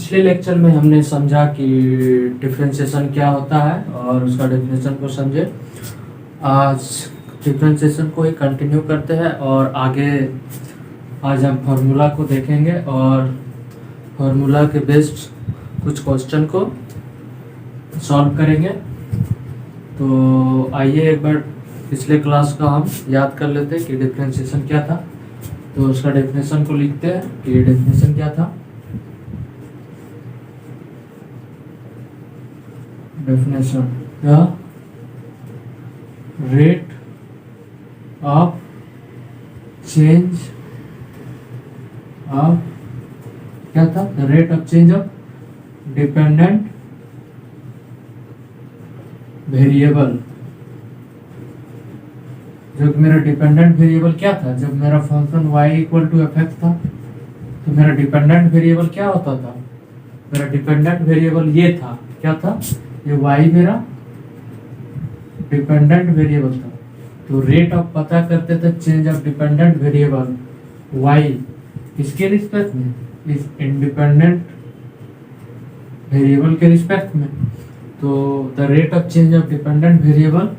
पिछले लेक्चर में हमने समझा कि डिफरेंशिएशन क्या होता है और उसका डेफिनेशन को समझे। आज डिफरेंशिएशन को ही कंटिन्यू करते हैं और आगे आज हम फार्मूला को देखेंगे और फार्मूला के बेस्ड कुछ क्वेश्चन को सॉल्व करेंगे। तो आइए एक बार पिछले क्लास का हम याद कर लेते हैं कि डिफरेंशिएशन क्या था। तो उसका डेफिनेशन को लिखते हैं कि डेफिनेशन क्या था। Definition the rate of change of क्या था, the rate of change of dependent variable. जब मेरा डिपेंडेंट वेरिएबल क्या था, जब मेरा function y equal to F X था तो मेरा डिपेंडेंट वेरिएबल क्या होता था, मेरा डिपेंडेंट वेरिएबल ये था, क्या था, ये y मेरा डिपेंडेंट वेरिएबल था। तो रेट ऑफ पता करते थे change of dependent variable y किसके रिस्पेक्ट में, इस इंडिपेंडेंट वेरिएबल के रिस्पेक्ट में। तो the rate of change of dependent variable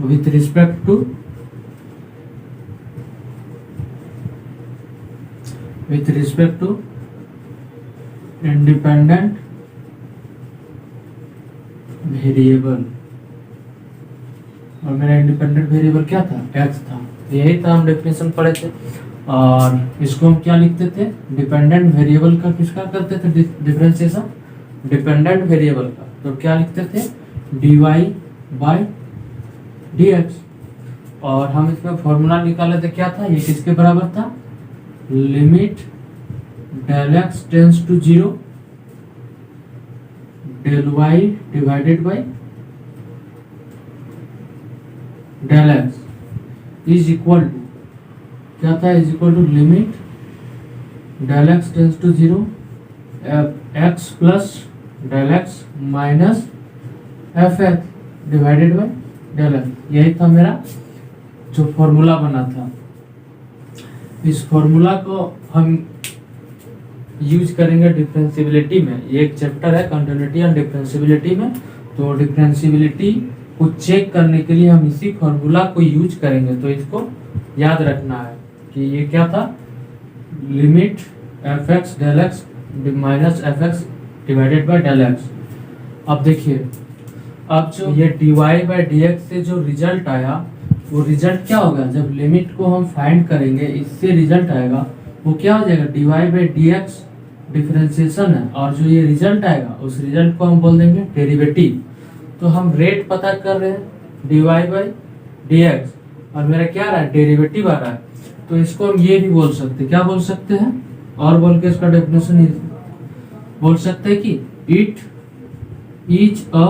with respect to independent variable. और मेरा इंडिपेंडेंट वेरिएबल क्या था, x था। यही था, हम डेफिनेशन पढ़े थे। और इसको हम क्या लिखते थे, डिपेंडेंट वेरिएबल का किसका करते थे डिफरेंशिएशन, डिपेंडेंट वेरिएबल का। तो क्या लिखते थे, dy बाई dx। और हम इसमें फॉर्मूला निकाले थे, क्या था, ये किसके बराबर था, limit del X tends to 0 del y divided by del X is equal to क्या था, is equal to limit del X tends to 0 X plus del X minus F X divided by del X. यही था मेरा जो formula बना था। इस formula को हम यूज करेंगे डिफरेंशिएबिलिटी में। ये एक चैप्टर है कंटिन्यूटी एंड डिफरेंशिएबिलिटी में। तो डिफरेंशिएबिलिटी को चेक करने के लिए हम इसी फॉर्मूला को यूज करेंगे। तो इसको याद रखना है कि ये क्या था, limit F X del X minus F X divided by del X. अब देखिए, अब जो ये dy बाई dx से जो रिजल्ट आया, वो रिजल्ट क्या होगा, जब लिमिट को हम फाइंड करेंगे इससे रिजल्ट आएगा, वो क्या हो जाएगा, dy बाई dx डिफरेंशिएशन है। और जो ये रिजल्ट आएगा उस रिजल्ट को हम बोल देंगे डेरिवेटिव। तो हम रेट पता कर रहे हैं dy बाई dx और मेरा क्या आ रहा है, डेरिवेटिव आ रहा है। तो इसको हम ये भी बोल सकते हैं, क्या बोल सकते हैं, और बोल के इसका डेफिनेशन बोल सकते हैं कि इट इज अ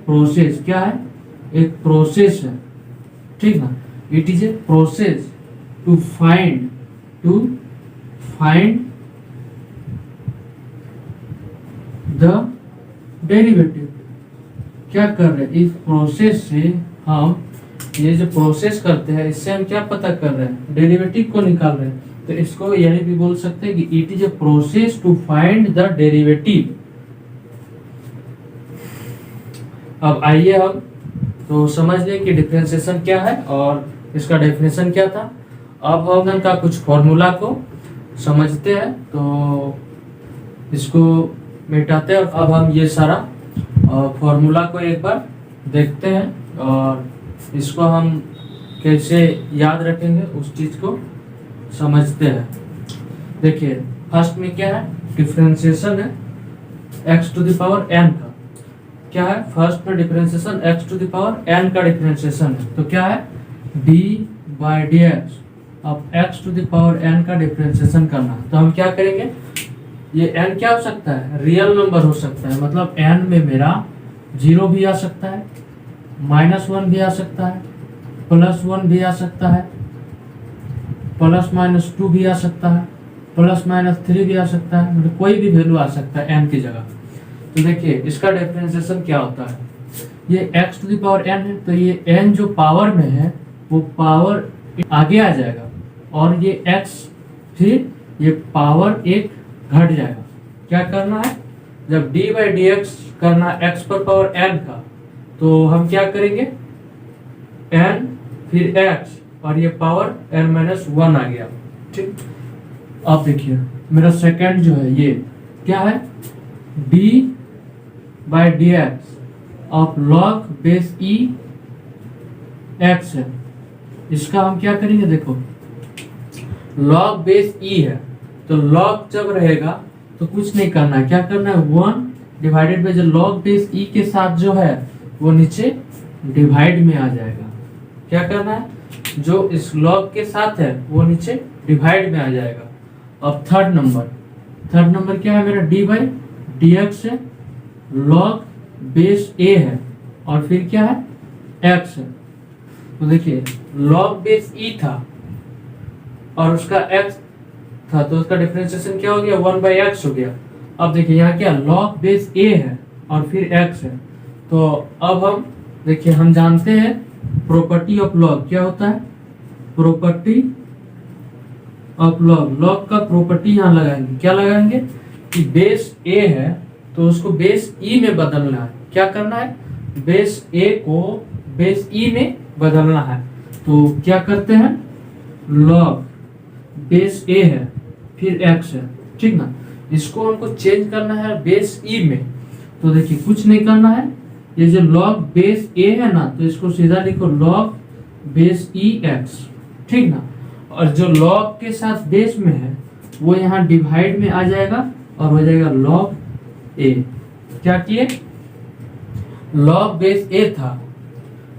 प्रोसेस। क्या है, एक प्रोसेस है, ठीक ना। It is a process to find the derivative. क्या कर रहे हैं, इस प्रोसेस से हम, ये जो प्रोसेस करते हैं इससे हम क्या पता कर रहे हैं, डेरिवेटिव को निकाल रहे हैं। तो इसको यही भी बोल सकते हैं कि it is a process to find the derivative. अब आइए हम तो समझ लें कि डिफरेंशिएशन क्या है और इसका डेफिनेशन क्या था। अब हम इनका कुछ फॉर्मूला को समझते हैं। तो इसको मिटाते हैं। अब हम ये सारा फॉर्मूला को एक बार देखते हैं और इसको हम कैसे याद रखेंगे उस चीज को समझते हैं। देखिए, फर्स्ट में क्या है, डिफरेंशिएशन है x to the power n का। क्या है, फर्स्ट में differentiation x to the power n का डिफरेंशिएशन है। तो क्या है, d बाई dx। अब x to the power n का डिफरेंशिएशन करना। तो हम क्या करेंगे, ये n क्या हो सकता है, रियल नंबर हो सकता है। मतलब n में मेरा 0 भी आ सकता है, -1 भी आ सकता है, +1 भी आ सकता है, +-2 भी आ सकता है, +-3 भी आ सकता है। मतलब कोई भी वैल्यू आ सकता है n की जगह। तो देखिए इसका डिफरेंशिएशन क्या होता है, ये x to the power n है। तो ये n जो पावर में है वो पावर आगे आ जाएगा और ये x फिर ये पावर 1 घट जाएगा। क्या करना है, जब डी बाई डी एक्स करना एक्स पर पावर एन का, तो हम क्या करेंगे, एन फिर एक्स और ये पावर एन माइनस वन आ गया। ठीक, अब देखिए मेरा सेकंड जो है ये क्या है, D by d x of log base E x है। इसका हम क्या करेंगे, देखो लॉग बेस ई है तो लॉग जब रहेगा तो कुछ नहीं करना है, क्या करना है, वन डिवाइडेड बाई जो लॉग बेस ई के साथ जो है वो नीचे डिवाइड में आ जाएगा। क्या करना है, जो इस लॉग के साथ है वो नीचे डिवाइड में आ जाएगा। अब थर्ड नंबर क्या है मेरा, डी बाई डी एक्स है, लॉग बेस ए है और फिर क्या है, एक्स है। तो देखिए लॉग बेस ई था और उसका एक्स था तो उसका डिफरेंशिएशन क्या हो गया, वन बाई एक्स हो गया। अब देखिए यहाँ क्या, लॉग बेस ए है और फिर एक्स है। तो अब हम देखिए, हम जानते हैं प्रॉपर्टी ऑफ लॉग क्या होता है, प्रॉपर्टी ऑफ लॉग, लॉग का प्रॉपर्टी यहाँ लगाएंगे, क्या लगाएंगे कि बेस ए है तो उसको बेस ई में बदलना है। क्या करना है, बेस ए को बेस ई में बदलना है। तो क्या करते हैं, लॉग बेस ए है फिर एक्स है, ठीक ना, इसको हमको चेंज करना है बेस ई में। तो देखिए कुछ नहीं करना है, ये जो लॉग बेस ए है ना तो इसको सीधा लिखो लॉग बेस ई एक्स, ठीक ना, और जो लॉग के साथ बेस में है वो यहाँ डिवाइड में आ जाएगा और हो जाएगा लॉग ए। क्या किए, लॉग बेस ए था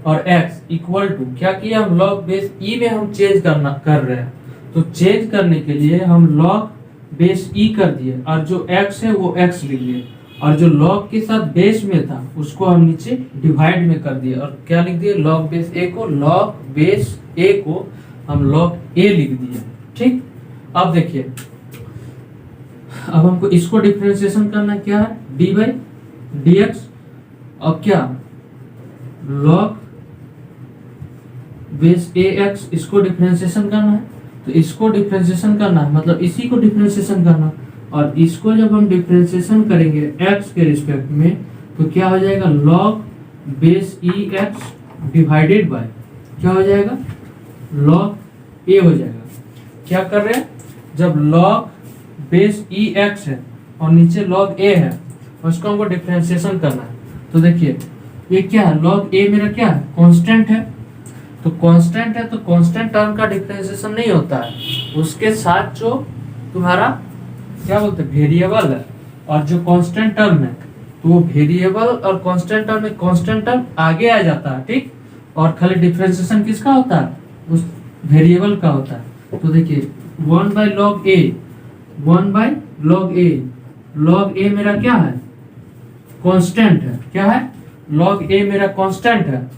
और x इक्वल टू क्या किया, हम लॉग बेस ई में हम चेंज कर रहे हैं। तो चेंज करने के लिए हम लॉग बेस ई कर दिए और जो x है वो x लिख लिए और जो लॉग के साथ बेस में था उसको हम नीचे डिवाइड में कर दिए और क्या लिख दिए, लॉग बेस ए को लॉग बेस ए को हम लॉग ए लिख दिए। ठीक, अब देखिए अब हमको इसको डिफरेंशिएशन करना क्या है, डी बाई डी एक्स। अब क्या, लॉग बेस ए एक्स, इसको डिफरेंशिएशन करना है। तो इसको डिफरेंशिएशन करना है मतलब इसी को डिफरेंशिएशन करना, और इसको जब हम डिफरेंशिएशन करेंगे एक्स के रिस्पेक्ट में तो क्या हो जाएगा, log base E x divided by क्या हो जाएगा, लॉग ए हो जाएगा। क्या कर रहे हैं, जब लॉग बेस ई एक्स है और नीचे लॉग ए है उसको हमको डिफरेंशिएशन करना है। तो देखिए ये क्या है, लॉग ए मेरा क्या है, कांस्टेंट है। तो कांस्टेंट है तो कांस्टेंट टर्म का डिफरेंशिएशन नहीं होता है, उसके साथ जो तुम्हारा क्या बोलते हैं वेरिएबल है और जो कांस्टेंट टर्म है तो वो वेरिएबल और कांस्टेंट टर्म में कांस्टेंट टर्म आगे आ जाता है। ठीक, और खाली डिफरेंशिएशन किसका होता है, उस वेरिएबल का होता है। तो देखिए one by log a, one by log a, log a मेरा क्या है, कांस्टेंट है। क्या है, लॉग ए मेरा कांस्टेंट है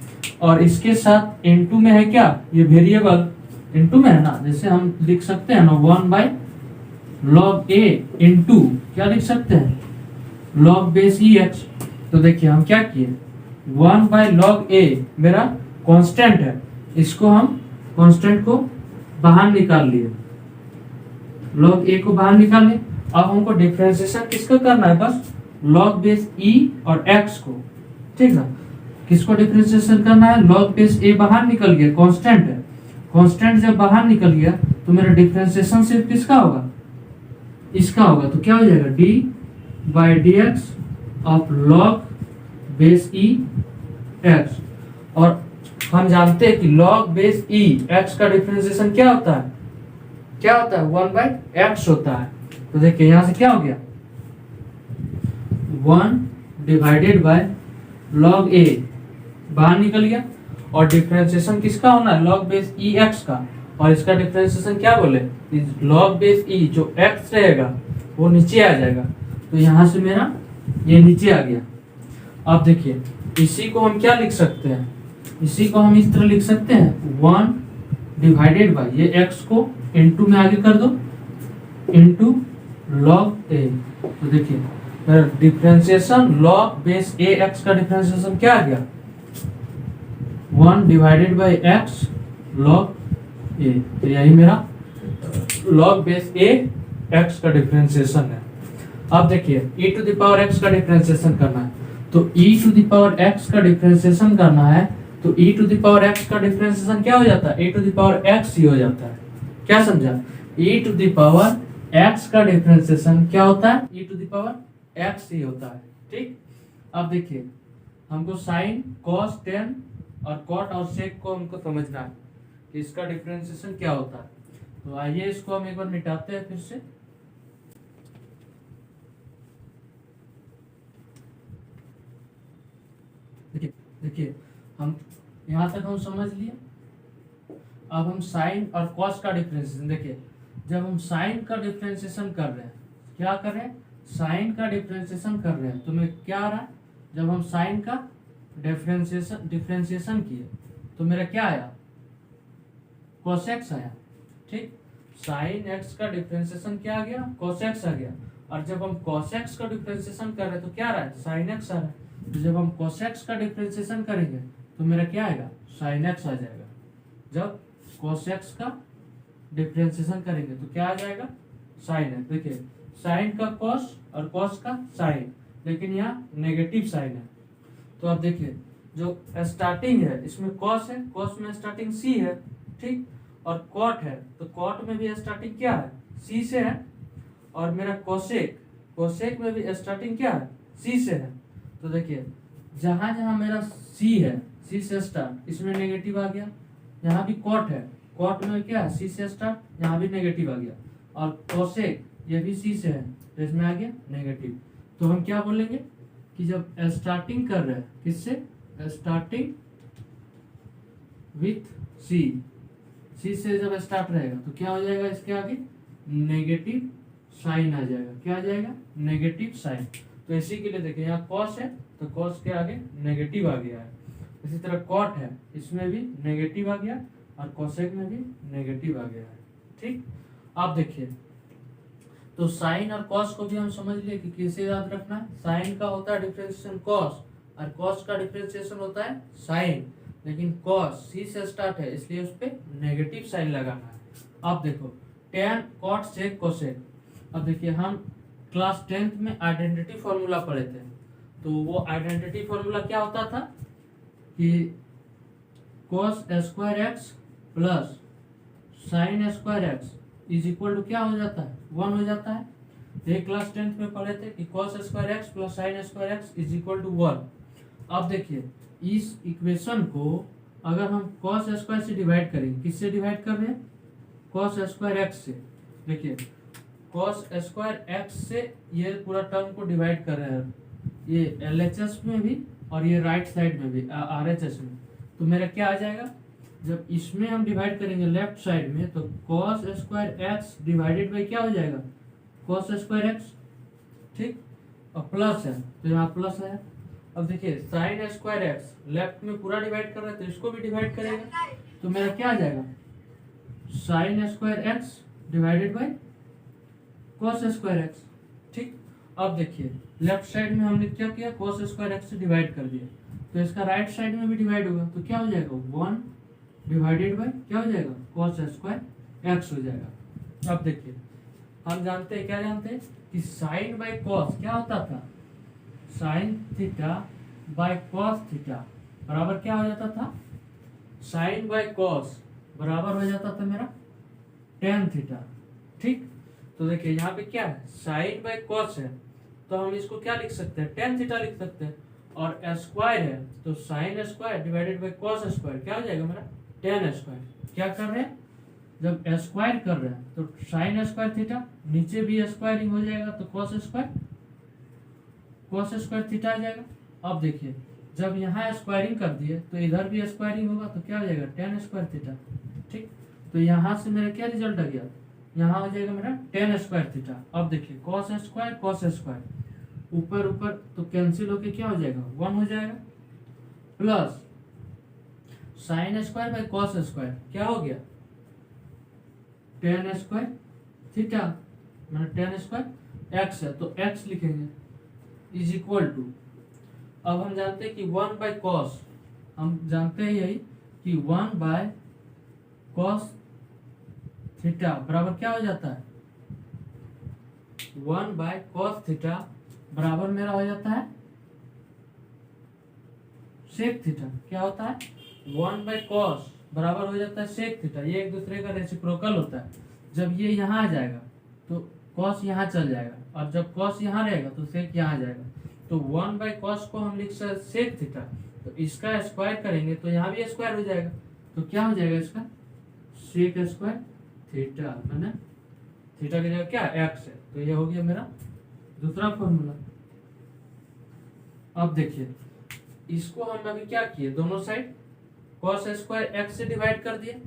और इसके साथ इनटू में है क्या, ये वेरिएबल इनटू में है ना, जैसे हम लिख सकते हैं ना one by log A into क्या लिख सकते हैं, लॉग बेस ई एक्स। तो देखिए हम क्या किए, वन बाई लॉग ए मेरा कांस्टेंट है, इसको हम कांस्टेंट को बाहर निकाल लिए, लॉग ए को बाहर निकाल लिए। अब हमको डिफरेंशिएशन किसका करना है, बस लॉग बेस ई और एक्स को। ठीक ना, किसको डिफरेंशिएशन करना है, लॉग बेस ए बाहर निकल गया, कांस्टेंट है, कांस्टेंट जब बाहर निकल गया तो मेरा डिफरेंशिएशन सिर्फ किसका होगा, इसका होगा। तो क्या हो जाएगा, d by d x of log base E x. और हम जानते हैं कि लॉग बेस ई एक्स का डिफरेंशिएशन क्या होता है, क्या होता है, वन बाई एक्स होता है। तो देखिए यहां से क्या हो गया, वन डिवाइडेड बाय लॉग ए बाहर निकल गया और डिफरेंशिएशन किसका होना है, लॉग बेस ई एक्स का, और इसका डिफरेंशिएशन क्या बोले, लॉग बेस ई जो एक्स रहेगा वो नीचे आ जाएगा। तो यहां से मेरा ये नीचे आ गया। अब देखिए इसी को हम क्या लिख सकते हैं, इसी को हम इस तरह लिख सकते हैं, वन डिवाइडेड बाय ये एक्स को इनटू में आगे कर दो, इनटू लॉग ए। तो देखिए differentiation log base a x का डिफरेंशिएशन क्या आ गया, one divided by x log a. तो यही मेरा लॉग बेस ए एक्स का डिफरेंशिएशन है। अब देखिए e to the power x का डिफरेंशिएशन करना है, तो e to the power x का डिफरेंशिएशन करना है, तो e to the power x का डिफरेंशिएशन क्या हो जाता है, e to the power x ही हो जाता है। क्या समझा, e to the power x का डिफरेंशिएशन क्या होता है, e to the power x ही होता है। ठीक, अब देखिए हमको साइन कॉस टेन और कॉट और सेक को हमको समझना है कि इसका डिफरेंशिएशन क्या होता है। तो आइए इसको हम एक बार मिटाते हैं फिर से। देखिए हम यहाँ तक हम समझ लिए। अब हम साइन और कॉस का डिफरेंशिएशन, देखिए जब हम साइन का डिफरेंशिएशन कर रहे हैं, क्या कर रहे हैं, साइन का डिफरेंशिएशन कर रहे हैं, तो मैं क्या आ रहा है, जब हम साइन का डिफरेंशिएशन किए तो मेरा क्या आया, cos x आया। ठीक, साइन x का डिफरेंशिएशन क्या आ गया, cos x आ गया। और जब हम cos x का डिफरेंशिएशन कर रहे हैं तो क्या आ रहा है, sin x आ रहा है। तो जब हम cos x का डिफरेंशिएशन करेंगे तो मेरा क्या आएगा, sin x आ जाएगा। जब cos x का डिफरेंशिएशन करेंगे तो क्या आ जाएगा, sin x। देखिए sin का cos और cos का sin, लेकिन यहाँ नेगेटिव साइन है। तो अब देखिए जो स्टार्टिंग है इसमें cos है, cos में स्टार्टिंग c है। ठीक, और cot है तो cot में भी स्टार्टिंग क्या है, c से है। और मेरा cosec में भी स्टार्टिंग क्या है, c से है। तो देखिए जहां जहां मेरा c है, c से स्टार्ट, इसमें नेगेटिव आ गया। यहाँ भी cot है, cot में क्या है, c से स्टार्ट, यहाँ भी नेगेटिव आ गया। और cosec ये भी c से है तो इसमें आ गया नेगेटिव। तो हम क्या बोलेंगे कि जब स्टार्टिंग कर रहे हैं, किससे, स्टार्टिंग विथ सी, सी से जब स्टार्ट रहेगा तो क्या हो जाएगा, इसके आगे नेगेटिव साइन आ जाएगा। क्या आ जाएगा, नेगेटिव साइन। तो इसी के लिए देखिए यहाँ कॉस है तो कॉस के आगे नेगेटिव आ गया है। इसी तरह कॉट है, इसमें भी नेगेटिव आ गया और कोसेक में भी नेगेटिव आ गया है। ठीक, आप देखिए तो साइन और कॉस को भी हम समझ लिए कि कैसे याद रखना है। साइन का होता है डिफरेंशिएशन कॉस और कॉस का डिफरेंशिएशन होता है साइन, लेकिन कॉस सी से स्टार्ट है इसलिए उस पर नेगेटिव साइन लगाना है। अब देखो टेन कॉट सेक कोसेक। अब देखिए हम क्लास 10th में आइडेंटिटी फॉर्मूला पढ़े थे, तो वो आइडेंटिटी फॉर्मूला क्या होता था कि cos square x plus sine square x is equal to क्या हो जाता है, 1 हो जाता है। ये क्लास 10th में पढ़े थे कि cos square x plus sine square x is equal to 1। अब देखिए इस इक्वेशन को अगर हम cos स्क्वायर से डिवाइड करेंगे, किससे डिवाइड कर रहे हैं, cos स्क्वायर एक्स से। देखिए cos स्क्वायर एक्स से ये पूरा टर्म को डिवाइड कर रहे हैं, ये LHS में भी और ये राइट साइड में भी RHS में। तो मेरा क्या आ जाएगा, जब इसमें हम डिवाइड करेंगे लेफ्ट साइड में तो cos square x divided by क्या हो जाएगा, cos स्क्वायर एक्स। ठीक, और प्लस है तो यहाँ प्लस है। अब देखिए साइन स्क्वायर एक्स लेफ्ट में पूरा डिवाइड कर रहा है तो इसको भी डिवाइड करेगा तो मेरा क्या आ जाएगा, sign square x divided by cos square x. ठीक, अब देखिए लेफ्ट साइड में हमने क्या किया, cos स्क्वायर एक्स से डिवाइड कर दिया तो इसका राइट साइड में भी डिवाइड होगा तो क्या हो जाएगा, 1 डिवाइडेड बाई क्या हो जाएगा, cos स्क्वायर एक्स हो जाएगा। अब देखिए हम जानते हैं, क्या जानते हैं कि साइन बाई कॉस क्या होता था, sine theta by cos theta बराबर क्या हो जाता था, साइन बाई कॉस बराबर हो जाता था मेरा टेन थीटा। ठीक, तो देखिए यहाँ पे क्या है, साइन बाई कॉस है तो हम इसको क्या लिख सकते हैं, टेन थीटा लिख सकते हैं। और स्क्वायर है तो sine square divided by cos square क्या हो जाएगा मेरा, टेन स्क्वायर। क्या कर रहे हैं, जब स्क्वायर कर रहे हैं तो साइन स्क्वायर थीटा, नीचे भी स्क्वायरिंग हो जाएगा तो कॉस स्क्वायर थीटा आ जाएगा। अब देखिए जब यहाँ स्क्वायरिंग कर दिए तो इधर भी स्क्वायरिंग होगा तो क्या हो जाएगा, टेन स्क्वायर थीटा। ठीक, तो यहाँ से मेरा क्या रिजल्ट आ गया, यहाँ हो जाएगा मेरा टेन स्क्वायर थीटा। अब देखिए कॉस स्क्वायर ऊपर ऊपर तो कैंसिल होके क्या हो जाएगा, 1 हो जाएगा, plus sine square by cos square क्या हो गया, टेन स्क्वायर थीटा, मैंने टेन स्क्वायर एक्स है तो एक्स लिखेंगे इज इक्वल टू। अब हम जानते हैं कि 1 बाई कॉस, हम जानते हैं यही कि 1 बाय कॉस थीटा बराबर क्या हो जाता है, 1/cos थीटा बराबर मेरा हो जाता है सेक थीटा। क्या होता है? 1/cos बराबर हो जाता है सेक थीटा। ये एक दूसरे का रेसिप्रोकल होता है। जब ये यहाँ आ जाएगा तो cos यहाँ चल जाएगा, और जब cos यहाँ रहेगा तो सेक यहाँ आ जाएगा। तो 1/cos को हम लिख सकते सेक थीटा, तो इसका स्क्वायर करेंगे तो यहाँ भी स्क्वायर हो जाएगा। तो क्या हो जाएगा इसका? सेक स्क्वायर थीटा, है ना। थीटा की जगह क्या एक्स है, तो ये हो गया मेरा दूसरा फॉर्मूला। अब देखिए इसको हम अभी क्या किए, दोनों साइड cos स्क्वायर एक्स से डिवाइड कर दिए।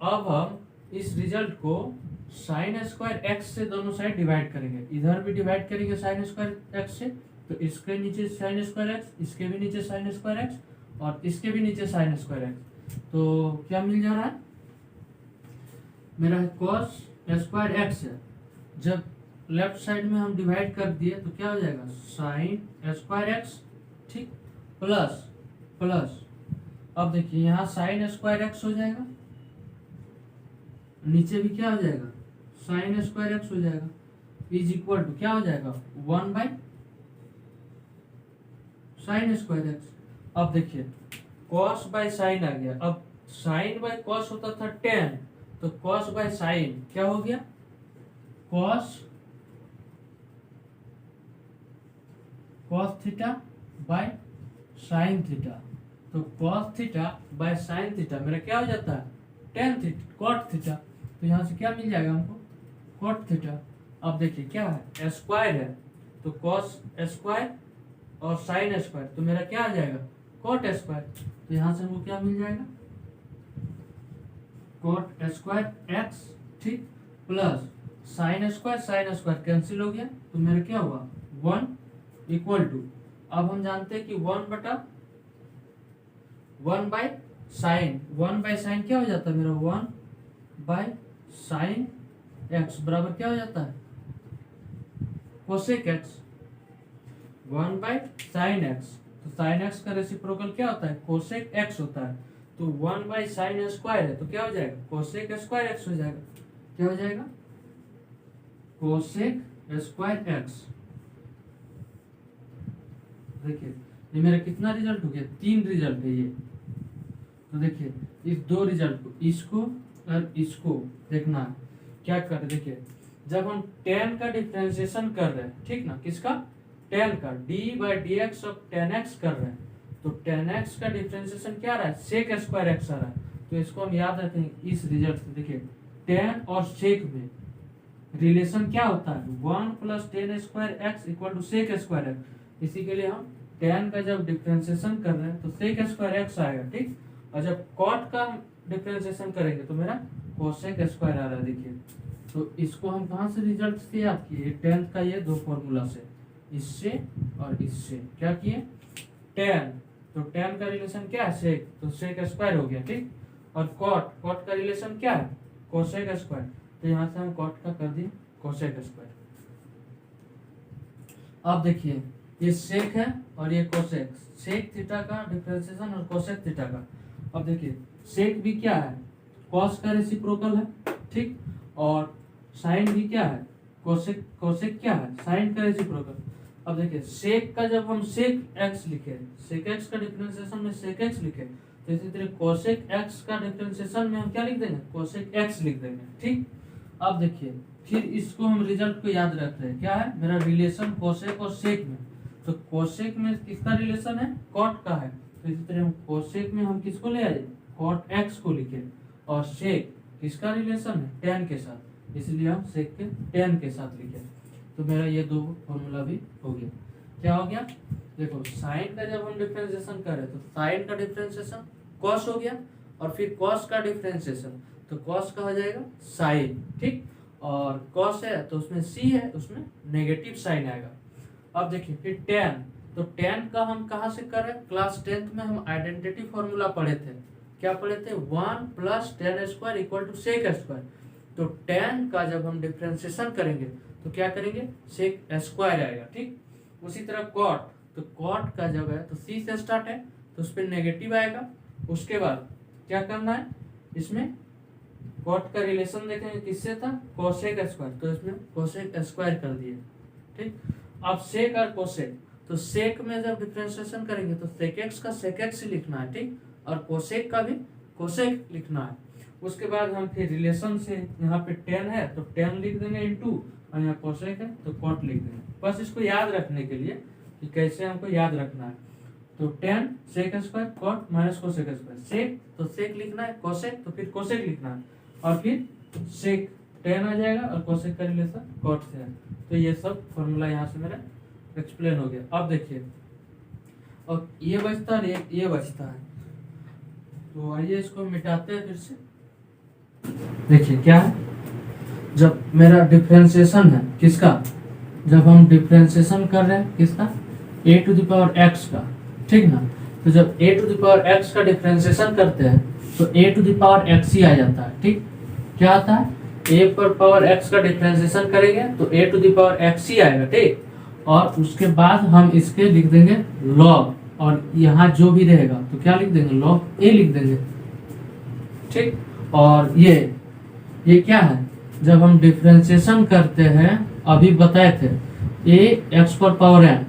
अब हम इस रिजल्ट को साइन स्क्वायर एक्स से दोनों साइड डिवाइड करेंगे। इधर भी डिवाइड करेंगे साइन स्क्वायर एक्स से, तो इसके नीचे साइन स्क्वायर एक्स, इसके भी नीचे साइन स्क्वायर एक्स, और इसके भी नीचे साइन स्क्वायर एक्स। तो क्या मिल जा रहा है मेरा? cos स्क्वायर एक्स है। जब लेफ्ट साइड में हम डिवाइड कर दिए तो क्या हो जाएगा? साइन स्क्वायर एक्स, ठीक, प्लस प्लस। अब देखिए यहाँ साइन स्क्वायर एक्स हो जाएगा, नीचे भी क्या हो जाएगा? साइन स्क्वायर एक्स हो जाएगा, इज इक्वल टू क्या हो जाएगा? 1/sin square x. अब देखिए cos बाय साइन आ गया। अब साइन बाय cos होता था tan, तो cos बाय साइन क्या हो गया? cos theta by sine theta. तो cos theta by sine theta मेरा क्या हो जाता है? tan theta, cot theta. तो यहाँ से क्या मिल जाएगा हमको? cot theta. अब देखिए क्या है? स्क्वायर है, तो cos स्क्वायर और साइन स्क्वायर, तो मेरा क्या आ जाएगा? cot square. तो यहाँ से हमको क्या मिल जाएगा? cot स्क्वायर एक्स, ठीक, प्लस साइन स्क्वायर कैंसिल हो गया, तो मेरा क्या हुआ? 1 इक्वल टू, अब हम जानते हैं कि 1/1/साइन क्या हो जाता है मेरा? 1/साइन एक्स बराबर क्या हो जाता है? Cosec x. 1/साइन एक्स, तो साइन एक्स का रेसिप्रोकल क्या होता है? कोसेक एक्स होता है। तो 1/साइन स्क्वायर है, तो क्या हो जाएगा? कोसेक स्क्वायर एक्स हो जाएगा। क्या हो जाएगा? Cosec square x. देखिए ये मेरा कितना रिजल्ट हो गया? 3 रिजल्ट है ये। तो देखिए इस 2 रिजल्ट को, इसको और इसको देखना है। क्या कर, देखिए जब हम tan का डिफरेंशिएशन कर रहे हैं, ठीक ना, किसका? tan का, d/dx ऑफ tan x कर रहे हैं, तो tan x का डिफरेंशिएशन क्या आ रहा है? sec स्क्वायर x आ रहा है। तो इसको हम याद रखें इस रिजल्ट से। देखिए tan और sec में रिलेशन क्या होता है? 1 + tan square x equal to sec square x। इसी के लिए हम tan का जब डिफरेंशिएशन कर रहे हैं तो sec स्क्वायर x आएगा, ठीक। और जब cot का डिफरेंशिएशन करेंगे तो मेरा cosec स्क्वायर आ रहा है। देखिए तो इसको हम कहाँ से रिजल्ट से याद किए? 10th का ये 2 फॉर्मूला से, इससे और इससे क्या किए? tan, तो tan का रिलेशन क्या है? sec, तो sec स्क्वायर हो गया, ठीक। और cot का रिलेशन क्या है? cosec स्क्वायर, तो यहाँ से हम cot का कर दिए cosec स्क्वायर। अब देखिए ये sec है और ये cosec, sec थीटा का डिफरेंशिएशन और cosec थीटा का। अब देखिए sec भी क्या है? cos का रेसिप्रोकल है, ठीक, और sin भी क्या है? cosec क्या है? sin का रेसिप्रोकल। अब देखिए sec का जब हम sec x लिखे, sec x का डिफरेंशिएशन में sec x लिखे, तो इसी तरह cosec x का डिफरेंशिएशन में हम क्या लिख देंगे? cosec x लिख देंगे, ठीक। अब देखिए फिर इसको हम रिजल्ट को याद रखते हैं, क्या है मेरा रिलेशन cosec और sec में। तो cosec में किसका रिलेशन है? cot का है। तो इसी तरह हम cosec में हम किसको ले आए? cot x को लिखे, और sec किसका रिलेशन है? tan के साथ, इसलिए हम sec के tan के साथ लिखे। तो मेरा ये 2 फॉर्मूला भी हो गया। क्या हो गया? देखो साइन का जब हम डिफरेंशिएशन करें तो साइन का डिफरेंशिएशन cos हो गया, और फिर cos का डिफरेंशिएशन, तो cos का हो जाएगा साइन, ठीक। और cos है तो उसमें c है, उसमें नेगेटिव साइन आएगा। अब देखिए फिर tan, तो tan का हम कहाँ से करें? क्लास 10th में हम आइडेंटिटी फॉर्मूला पढ़े थे। क्या पढ़े थे? 1 + tan square equal to sec square. तो tan का जब हम डिफरेंशिएशन करेंगे तो क्या करेंगे? sec स्क्वायर आएगा, ठीक। उसी तरह cot, तो cot का जब है तो c से स्टार्ट है, तो उस पर नेगेटिव आएगा। उसके बाद क्या करना है? इसमें कॉट का रिलेशन देखेंगे किससे था, कोसेक स्क्वायर, तो इसमें कोसेक स्क्वायर कर दिए। ठीक, अब सेक और कोसेक, तो सेक में जब डिफरेंशिएशन करेंगे तो सेक एक्स का सेक एक्स ही लिखना है। ठीक, और कोसेक का भी कोसेक लिखना है। उसके बाद हम फिर रिलेशन से यहाँ पे टेन है तो टेन लिख देंगे इनटू, और यहाँ कोसेक है तो कॉट लिख देंगे, बस इसको याद रखने के लिए कि कैसे हमको याद रखना है। तो tan sec square cot minus cosec square, sec तो सेक लिखना है, कोसेक तो फिर कोसेक लिखना है, और फिर सेक टेन आ जाएगा और कोसेक का रिलेशन कॉट से है। तो ये सब फॉर्मूला यहाँ से मेरा एक्सप्लेन हो गया। अब देखिए, और ये बचता है ये बचता है, तो आइए इसको मिटाते हैं फिर से। देखिए क्या है, जब मेरा डिफरेंशिएशन है किसका, जब हम डिफरेंशिएशन कर रहे हैं किसका, a to the power x का, ठीक ना। तो जब a to the power x का डिफरेंशिएशन करते हैं तो a to the power x ही आ जाता है। ठीक, क्या आता है, a पर पावर x का डिफरेंशिएशन करेंगे तो a to the power x ही आएगा। ठीक, और उसके बाद हम इसके लिख देंगे log, और यहाँ जो भी रहेगा तो क्या लिख देंगे, log a लिख देंगे। ठीक, और ये क्या है, जब हम डिफरेंशिएशन करते हैं अभी बताए थे a x पर पावर n,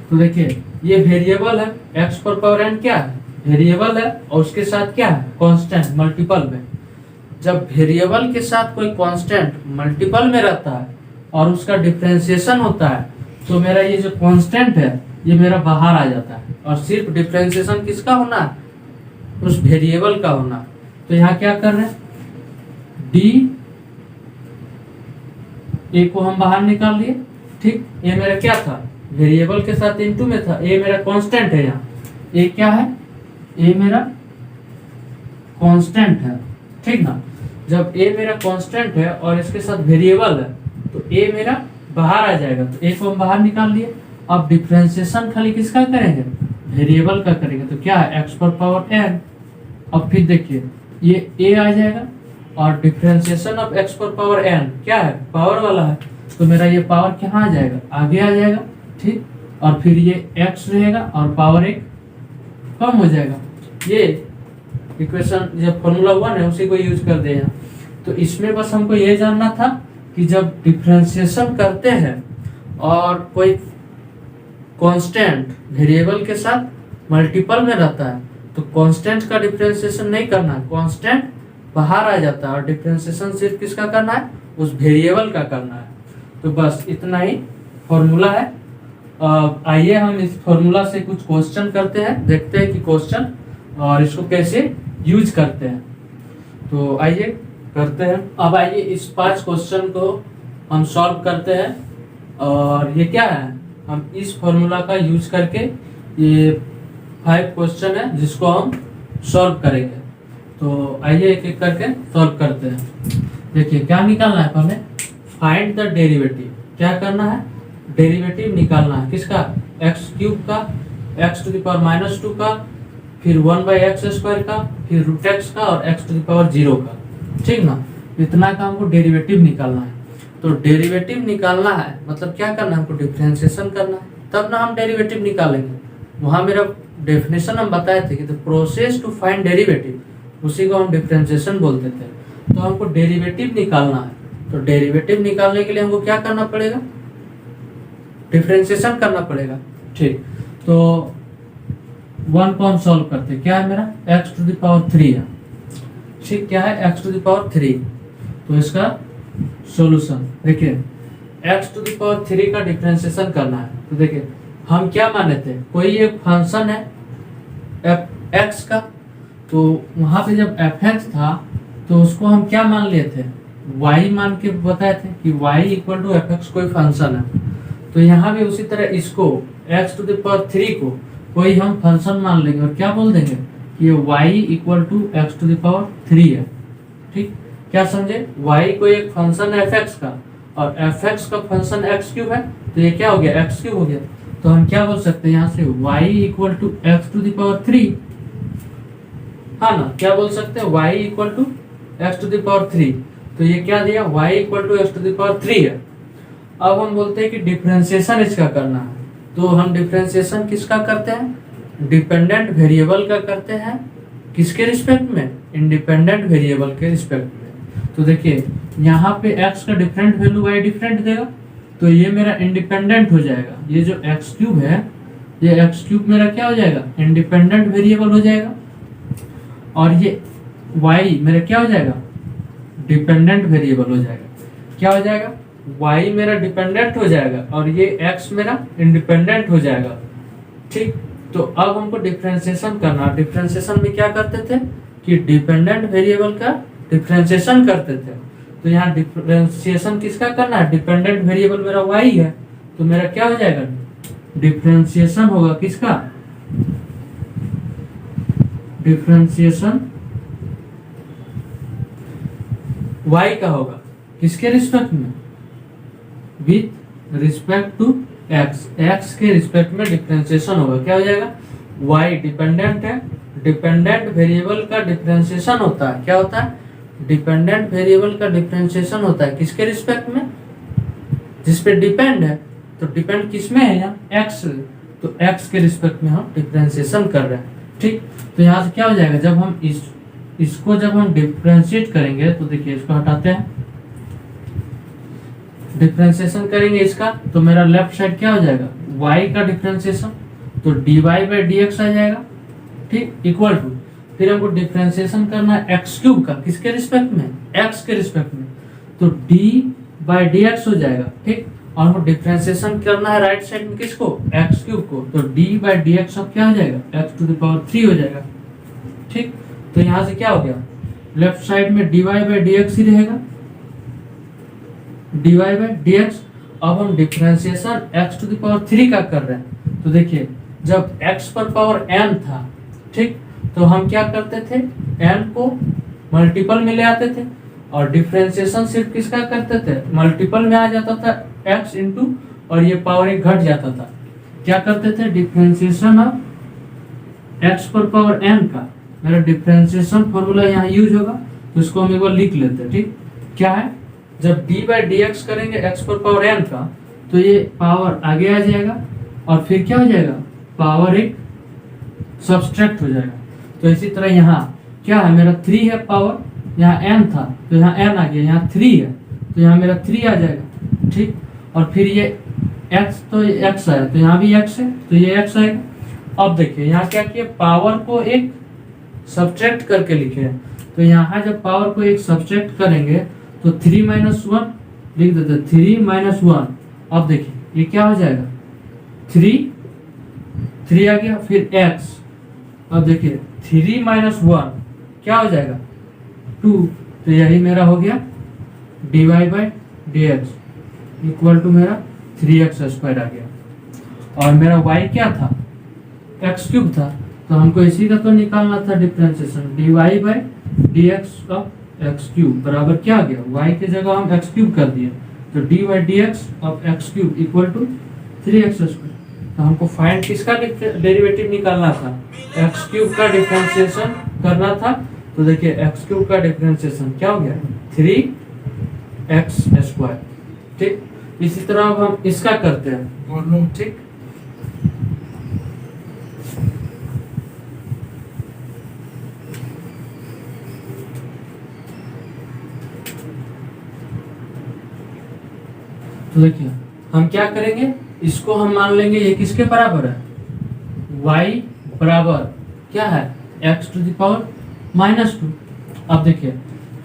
तो देखिए ये वेरिएबल है, x पर पावर n क्या है, वेरिएबल है, और उसके साथ क्या है, कांस्टेंट मल्टीपल में। जब वेरिएबल के साथ कोई कांस्टेंट मल्टीपल में रहता है और उसका डिफरेंशिएशन होता है तो मेरा ये जो कांस्टेंट है ये मेरा बाहर आ जाता है, और सिर्फ डिफरेंशिएशन किसका होना है, उस वेरिएबल का होना है। तो यहाँ क्या कर रहे हैं, डी ए को हम बाहर निकाल लिए। ठीक, ये मेरा क्या था, वेरिएबल के साथ इनटू में था, ए मेरा कांस्टेंट है, यहाँ ए क्या है, ए मेरा कांस्टेंट है। ठीक ना, जब ए मेरा कांस्टेंट है और इसके साथ वेरिएबल है तो ए मेरा बाहर आ जाएगा, तो ए को हम बाहर निकाल लिए। अब डिफरेंशिएशन खाली किसका करेंगे, वेरिएबल का करेंगे, तो क्या है, एक्स पर पावर एन। अब फिर देखिए ये ए आ जाएगा, और डिफरेंशिएशन ऑफ एक्स पर पावर एन क्या है, पावर वाला है, तो मेरा ये पावर कहाँ आ जाएगा, आगे आ जाएगा। ठीक, और फिर ये एक्स रहेगा और पावर एक कम हो जाएगा। ये इक्वेशन जब फॉर्मूला 1 है उसी को यूज कर दे यहाँ। तो इसमें बस हमको ये जानना था कि जब डिफरेंशिएशन करते हैं और कोई कांस्टेंट वेरिएबल के साथ मल्टीपल में रहता है तो कांस्टेंट का डिफरेंशिएशन नहीं करना है, कांस्टेंट बाहर आ जाता है, और डिफरेंशिएशन सिर्फ किसका करना है, उस वेरिएबल का करना है। तो बस इतना ही फॉर्मूला है। आइए हम इस फॉर्मूला से कुछ क्वेश्चन करते हैं, देखते हैं कि क्वेश्चन और इसको कैसे यूज करते हैं। तो आइए करते हैं। अब आइए इस 5 क्वेश्चन को हम सॉल्व करते हैं, और ये क्या है, हम इस फॉर्मूला का यूज करके ये 5 क्वेश्चन है जिसको हम सॉल्व करेंगे। तो आइए एक एक करके सॉल्व करते हैं। देखिए क्या निकालना है, पहले फाइंड द डेरिवेटिव, क्या करना है, डेरिवेटिव निकालना है किसका, एक्स क्यूब का, x to the power minus 2 का, फिर 1/x स्क्वायर का, फिर रूट एक्स का, और x टू द पावर 0 का। ठीक ना, इतना का हमको डेरिवेटिव निकालना है। तो डेरिवेटिव निकालना है मतलब क्या करना है, हमको डिफरेंशिएशन करना है, तब ना हम डेरिवेटिव निकालेंगे। वहाँ मेरा डेफिनेशन हम बताए थे कि the process to find derivative, उसी को हम डिफरेंशिएशन बोलते थे। तो हमको डेरिवेटिव निकालना है, तो डेरिवेटिव निकालने के लिए हमको क्या करना पड़ेगा, डिफरेंशिएशन करना पड़ेगा। ठीक, तो 1 को हम सॉल्व करते हैं, क्या है मेरा, x टू द पावर 3 है। ठीक, क्या है, x टू द पावर 3। तो इसका सॉल्यूशन देखिए, x टू द पावर 3 का डिफरेंशिएशन करना है। तो देखिए हम क्या माने थे, कोई एक फंक्शन है f(x) का, तो वहां पे जब f(x) था तो उसको हम क्या मान लिए थे, y मान के बताए थे कि y इक्वल टू f(x) कोई फंक्शन है। तो यहाँ भी उसी तरह इसको x टू द पावर 3 को कोई हम फंक्शन मान लेंगे और क्या बोल देंगे कि y equal to x to the power 3 है। ठीक, क्या समझे, y कोई एक फंक्शन है f(x) का, और f(x) का फंक्शन x क्यूब है, तो ये क्या हो गया, x क्यूब हो गया। तो हम क्या बोल सकते हैं यहाँ से, y equal to x to the power 3, हाँ ना, क्या बोल सकते हैं, y equal to x to the power 3। तो ये क्या दिया, y equal to x to the power 3 है। अब हम बोलते हैं कि डिफरेंशिएशन इसका करना है, तो हम डिफरेंशिएशन किसका करते हैं, डिपेंडेंट वेरिएबल का करते हैं, किसके रिस्पेक्ट में, इंडिपेंडेंट वेरिएबल के रिस्पेक्ट में। तो देखिए यहाँ पे x का डिफरेंट वैल्यू y डिफरेंट देगा, तो ये मेरा इंडिपेंडेंट हो जाएगा। ये जो एक्स क्यूब है, ये एक्स क्यूब मेरा क्या हो जाएगा, इंडिपेंडेंट वेरिएबल हो जाएगा। और ये y मेरा क्या हो जाएगा, डिपेंडेंट वेरिएबल हो जाएगा। क्या हो जाएगा, y मेरा डिपेंडेंट हो जाएगा और ये x मेरा इंडिपेंडेंट हो जाएगा। ठीक, तो अब हमको डिफरेंशिएशन करना। डिफरेंशिएशन में क्या करते थे कि डिपेंडेंट वेरिएबल का डिफरेंशिएशन करते थे। तो यहाँ डिफरेंशिएशन किसका करना है, डिपेंडेंट वेरिएबल मेरा y है, तो मेरा क्या हो जाएगा, डिफरेंशिएशन होगा किसका, डिफरेंशिएशन y का होगा किसके रिस्पेक्ट में, with respect to x, x के रिस्पेक्ट में डिफरेंशिएशन होगा। क्या हो जाएगा, y डिपेंडेंट है, डिपेंडेंट वेरिएबल का डिफरेंशिएशन होता है। क्या होता है, डिपेंडेंट वेरिएबल का डिफरेंशिएशन होता है किसके रिस्पेक्ट में, जिस पे डिपेंड है। तो डिपेंड किस में है यहाँ, x, तो x के रिस्पेक्ट में हम डिफरेंशिएशन कर रहे हैं। ठीक, तो यहाँ से क्या हो जाएगा, जब हम इसको जब हम डिफरेंशिएट करेंगे, तो देखिए इसको हटाते हैं, डिफरेंशिएशन करेंगे इसका, तो मेरा लेफ्ट साइड क्या हो जाएगा, y का डिफरेंशिएशन, तो dy बाई डी एक्स आ जाएगा। ठीक, इक्वल टू, फिर हमको डिफरेंशिएशन करना है एक्स क्यूब का किसके रिस्पेक्ट में, x के रिस्पेक्ट में, तो d बाई डी एक्स हो जाएगा। ठीक, और हमको डिफरेंशिएशन करना है राइट साइड में किसको, एक्स क्यूब को, तो d बाई डी एक्स अब क्या हो जाएगा, x टू द पावर 3 हो जाएगा। ठीक, तो यहाँ से क्या हो गया, लेफ्ट साइड में dy बाई डी एक्स ही रहेगा, dy बाई डी एक्स। अब हम differentiation x to the power 3 का कर रहे हैं, तो देखिए जब x पर पावर n था, ठीक, तो हम क्या करते थे, n को मल्टीपल में ले आते थे, और डिफरेंशिएशन सिर्फ किसका करते थे, मल्टीपल में आ जाता था x इंटू, और ये पावर 1 घट जाता था। क्या करते थे, डिफरेंशिएशन ऑफ x पर पावर n का मेरा डिफरेंशिएशन फॉर्मूला यहाँ यूज होगा, तो इसको हम एक बार लिख लेते हैं। ठीक, क्या है, जब d बाई डी एक्स करेंगे x पर पावर n का, तो ये पावर आगे आ जाएगा, और फिर क्या हो जाएगा, पावर 1 सब्सट्रैक्ट हो जाएगा। तो इसी तरह यहाँ क्या है, मेरा 3 है पावर, यहाँ n था तो यहाँ n आ गया, यहाँ 3 है तो यहाँ मेरा 3 आ जाएगा। ठीक, और फिर ये x, तो ये x आया, तो यहाँ भी x है तो ये x आएगा। अब देखिए यहाँ क्या किया, पावर को एक सब्ट्रैक्ट करके लिखे हैं, तो यहाँ जब पावर को एक सब्ट्रैक्ट करेंगे तो 3 माइनस 1 लिख देते, 3 माइनस 1। अब देखिए ये क्या हो जाएगा, 3 आ गया, फिर x। अब देखिए 3 माइनस 1 क्या हो जाएगा, 2, तो यही मेरा हो गया dy by d x equal to मेरा 3x स्क्वायर आ गया। और मेरा y क्या था, x क्यूब था, तो हमको इसी का तो निकालना था differentiation, dy by d x of x cube बराबर क्या आ गया, y की जगह हम एक्स क्यूब कर दिए, तो dy by d x of x cube equal to 3x square. तो हमको फाइंड किसका डेरिवेटिव निकालना था, एक्स क्यूब का डिफरेंशिएशन करना था। तो देखिए एक्स क्यूब का डिफरेंशिएशन क्या हो गया, 3x स्क्वायर। ठीक, इसी तरह अब हम इसका करते हैं। ठीक, तो देखिए हम क्या करेंगे, इसको हम मान लेंगे ये किसके बराबर है, y बराबर क्या है, x टू द पावर -2। अब देखिए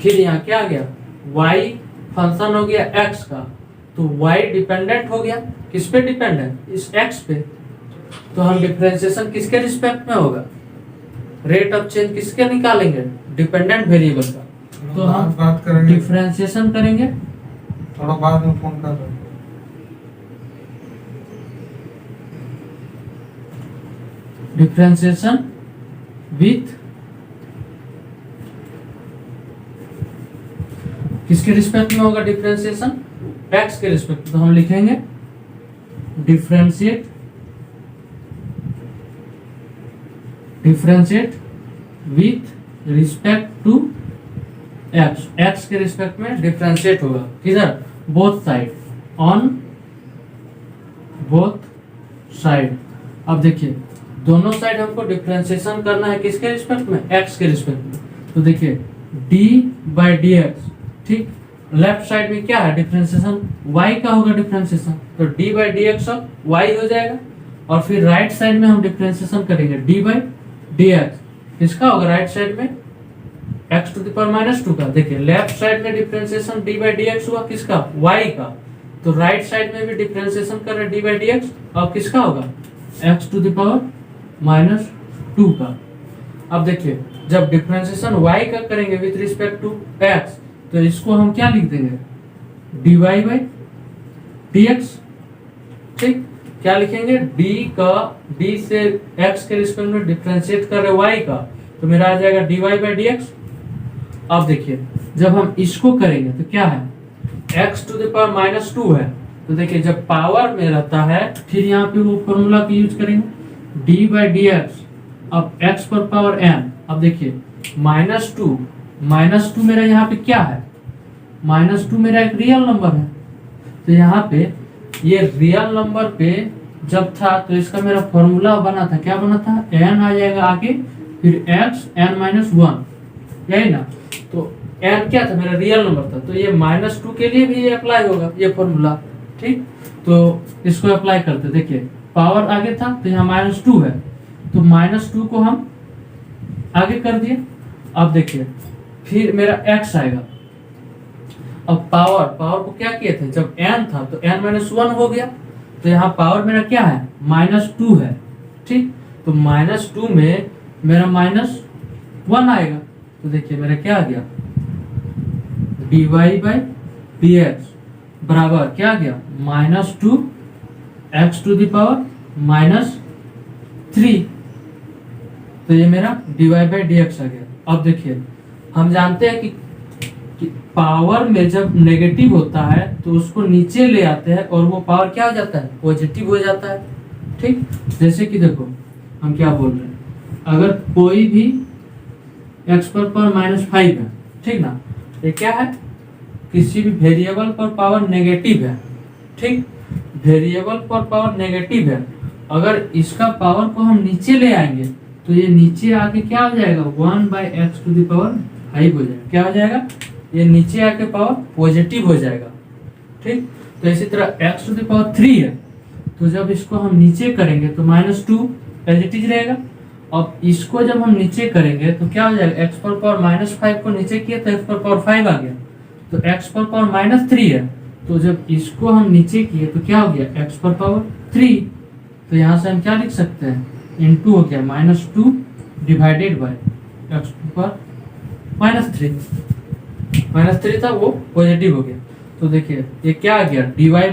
फिर यहाँ क्या आ गया, y फंक्शन हो गया x का, तो y डिपेंडेंट हो गया, किस पे डिपेंडेंट, इस x पे। तो हम डिफरेंशिएशन किसके रिस्पेक्ट में होगा, रेट ऑफ चेंज किसके निकालेंगे, डिपेंडेंट वेरिएबल का। तो हम डिफरेंशिएशन करेंगे, थोड़ा बाद में फोन कर रहे हैं। डिफरेंशिएशन विथ किसके रिस्पेक्ट में होगा, डिफरेंशिएशन x के रिस्पेक्ट में। तो हम लिखेंगे differentiate with respect to x, x के रिस्पेक्ट में डिफरेंशिएट होगा किधर, both side, on both side. अब देखिए दोनों साइड हमको डिफरेंशिएशन करना है किसके रिस्पेक्ट में, x के रिस्पेक्ट में। तो देखिए d बाई डी एक्स ठीक। लेफ्ट साइड में क्या है, डिफरेंशिएशन y का होगा डिफरेंशिएशन, तो d by d x of y हो जाएगा। और फिर राइट साइड में हम डिफरेंशिएशन करेंगे डी बाई डी एक्स, किसका होगा राइट साइड में, x to the power minus 2 का। देखिए लेफ्ट साइड में differentiation d by d x हुआ किसका, y का, तो राइट साइड में भी डिफरेंशिएशन कर रहे हैं डी बाई डी एक्स, अब किसका होगा, x to the power minus 2 का। अब देखिए जब डिफरेंशिएशन y का करेंगे विथ रिस्पेक्ट टू x, तो इसको हम क्या लिख देंगे, dy बाई dx, ठीक। क्या लिखेंगे, d से x के रिस्पेक्ट में डिफरेंशिएट कर रहे y का, तो मेरा आ जाएगा dy बाई dx। अब देखिए जब हम इसको करेंगे तो क्या है, x to the power minus 2 है, तो देखिए जब पावर में रहता है फिर यहाँ पे वो फॉर्मूला को यूज करेंगे डी बाई डी एक्स, अब x पर पावर n। अब देखिए माइनस टू मेरा यहाँ पे क्या है, माइनस 2 मेरा एक रियल नंबर है, तो यहाँ पे ये रियल नंबर पे जब था तो इसका मेरा फॉर्मूला बना था, क्या बना था, n आ जाएगा आगे, फिर x n माइनस 1, यही ना। तो n क्या था, मेरा रियल नंबर था, तो ये माइनस 2 के लिए भी ये अप्लाई होगा ये फॉर्मूला, ठीक। तो इसको अप्लाई करते, देखिए पावर आगे था तो यहाँ माइनस 2 है, तो माइनस 2 को हम आगे कर दिए। अब देखिए फिर मेरा x आएगा, अब पावर को क्या किए थे, जब n था तो n माइनस 1 हो गया, तो यहाँ पावर मेरा क्या है, माइनस 2 है, ठीक। तो माइनस 2 में मेरा माइनस 1 आएगा, तो देखिए मेरा क्या आ गया, dy बाई dx बराबर क्या आ गया, minus 2 x to the power minus 3, तो ये मेरा dy बाई dx आ गया। अब देखिए हम जानते हैं कि पावर में जब नेगेटिव होता है तो उसको नीचे ले आते हैं और वो पावर क्या हो जाता है, पॉजिटिव हो जाता है, ठीक। जैसे कि देखो हम क्या बोल रहे हैं, अगर कोई भी x पर पावर माइनस 5 है, ठीक ना, ये क्या है, किसी भी वेरिएबल पर पावर नेगेटिव है, ठीक। वेरिएबल पर पावर नेगेटिव है, अगर इसका पावर को हम नीचे ले आएंगे तो ये नीचे आके क्या हो जाएगा, 1 by x to the power 5 हो जाएगा, क्या हो जाएगा, ये नीचे आके पावर पॉजिटिव हो जाएगा, ठीक। तो इसी तरह x टू द पावर 3 है, तो जब इसको हम नीचे करेंगे तो माइनस 2 एज इट इज रहेगा। अब इसको जब हम नीचे करेंगे तो क्या हो जाएगा, x पर पावर माइनस 5 को नीचे किया तो x पर पावर 5 आ गया, तो x पर पावर माइनस 3 है, तो जब इसको हम नीचे किए तो क्या हो गया, x पर पावर 3, तो यहाँ से हम क्या लिख सकते हैं, इनटू हो गया माइनस 2 डिवाइडेड बाय x पर माइनस 3 था, वो पॉजिटिव हो गया। तो देखिए ये क्या आ गया, dy बाई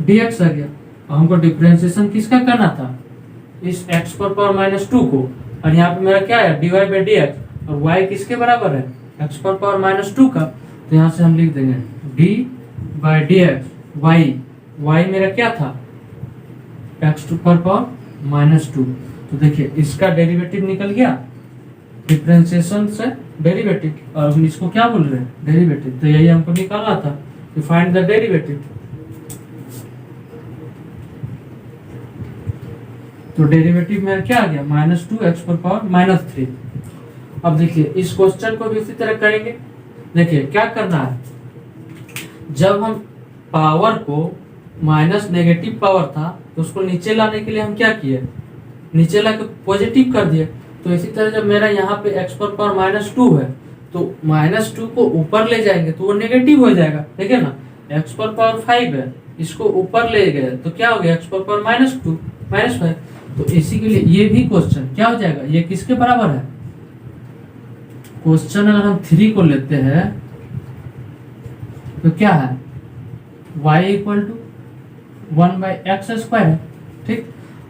dx आ गया। हमको डिफरेंशिएशन किसका करना था, इस x पर पावर माइनस 2 को, और यहाँ पे मेरा क्या है, dy बाई dx, और y किसके बराबर है, x पर पावर माइनस 2 का, तो यहाँ से हम लिख देंगे d बाई dx, y मेरा क्या था, x पर पावर माइनस 2। तो देखिए इसका डेरिवेटिव निकल गया, डिफरेंशिएशन से डेरिवेटिव, और हम इसको क्या बोल रहे हैं, डेरिवेटिव, तो यही हमको निकालना था, टू फाइंड द डेरिवेटिव। तो डेरिवेटिव में क्या आ गया, माइनस 2 एक्स पर पावर माइनस 3। अब देखिए इस क्वेश्चन को भी इसी तरह करेंगे। देखिए क्या करना है, जब हम पावर को माइनस नेगेटिव पावर था तो उसको नीचे लाने के लिए हम क्या किए, नीचे ला के पॉजिटिव कर दिए। तो इसी तरह जब मेरा यहाँ पे x पर पावर माइनस 2 है तो माइनस 2 को ऊपर ले जाएंगे तो वो नेगेटिव हो जाएगा, ठीक है ना। x पर पावर 5 है, इसको ऊपर ले गए तो क्या हो गया, x पर पावर माइनस 2 माइनस 5। तो इसी के लिए ये भी क्वेश्चन क्या हो जाएगा, ये किसके बराबर है, क्वेश्चन अगर हम 3 को लेते हैं तो क्या है, y equal to 1 by x square है, ठीक।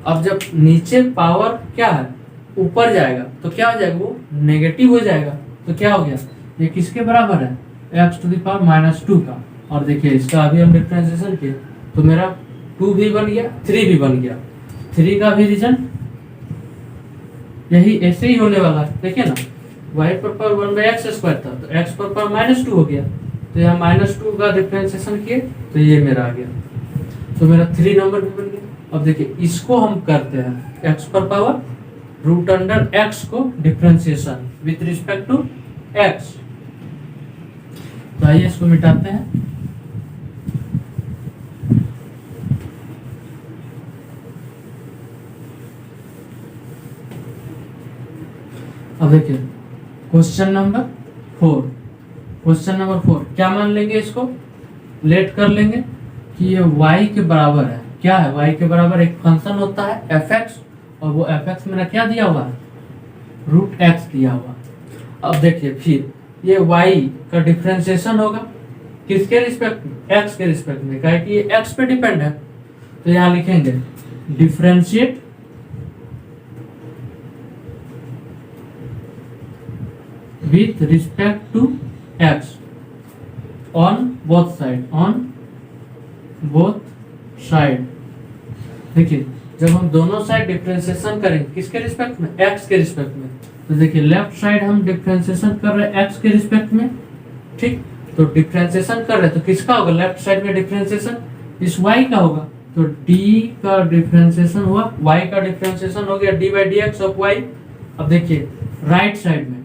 अब जब नीचे पावर क्या है, ऊपर जाएगा तो क्या हो जाएगा, वो नेगेटिव हो जाएगा, तो क्या हो गया, ये किसके बराबर है, x to the power minus 2 का। और देखिए इसका अभी हम डिफरेंशिएशन किए तो मेरा 2 भी बन गया, 3 भी बन गया। 3 का भी रिजल्ट यही ऐसे ही होने वाला है, देखिए ना, y पर पावर 1 बाई एक्स स्क्वायर था तो x पर पावर माइनस 2 हो गया, तो यहाँ माइनस 2 का डिफरेंशिएशन किए तो ये मेरा आ गया, तो मेरा 3 नंबर भी बन गया। अब देखिए इसको हम करते हैं x पर पावर रूट अंडर x को differentiation with respect to x, तो आइए इसको मिटाते हैं। अब देखिए क्वेश्चन नंबर 4 क्या मान लेंगे, इसको लेट कर लेंगे कि ये y के बराबर है। क्या है? y के बराबर एक फंक्शन होता है fx, और वो fx मेरा क्या दिया हुआ है? रूट x दिया हुआ। अब देखिए फिर ये y का डिफरेंशिएशन होगा किसके रिस्पेक्ट में? x के रिस्पेक्ट में, क्या है कि ये x पे डिपेंड है। तो यहाँ लिखेंगे differentiate with respect to x on both side। देखिए जब हम दोनों साइड डिफरेंशिएशन करेंगे किसके रिस्पेक्ट में? x के रिस्पेक्ट में। तो देखिए लेफ्ट साइड हम डिफरेंशिएशन कर रहे हैं x के रिस्पेक्ट में, ठीक। तो डिफरेंशिएशन कर रहे हैं तो किसका होगा? लेफ्ट साइड में डिफरेंशिएशन इस y का होगा। तो d का डिफरेंशिएशन हुआ, y का डिफरेंशिएशन हो गया d by d x of y। अब देखिए राइट साइड में,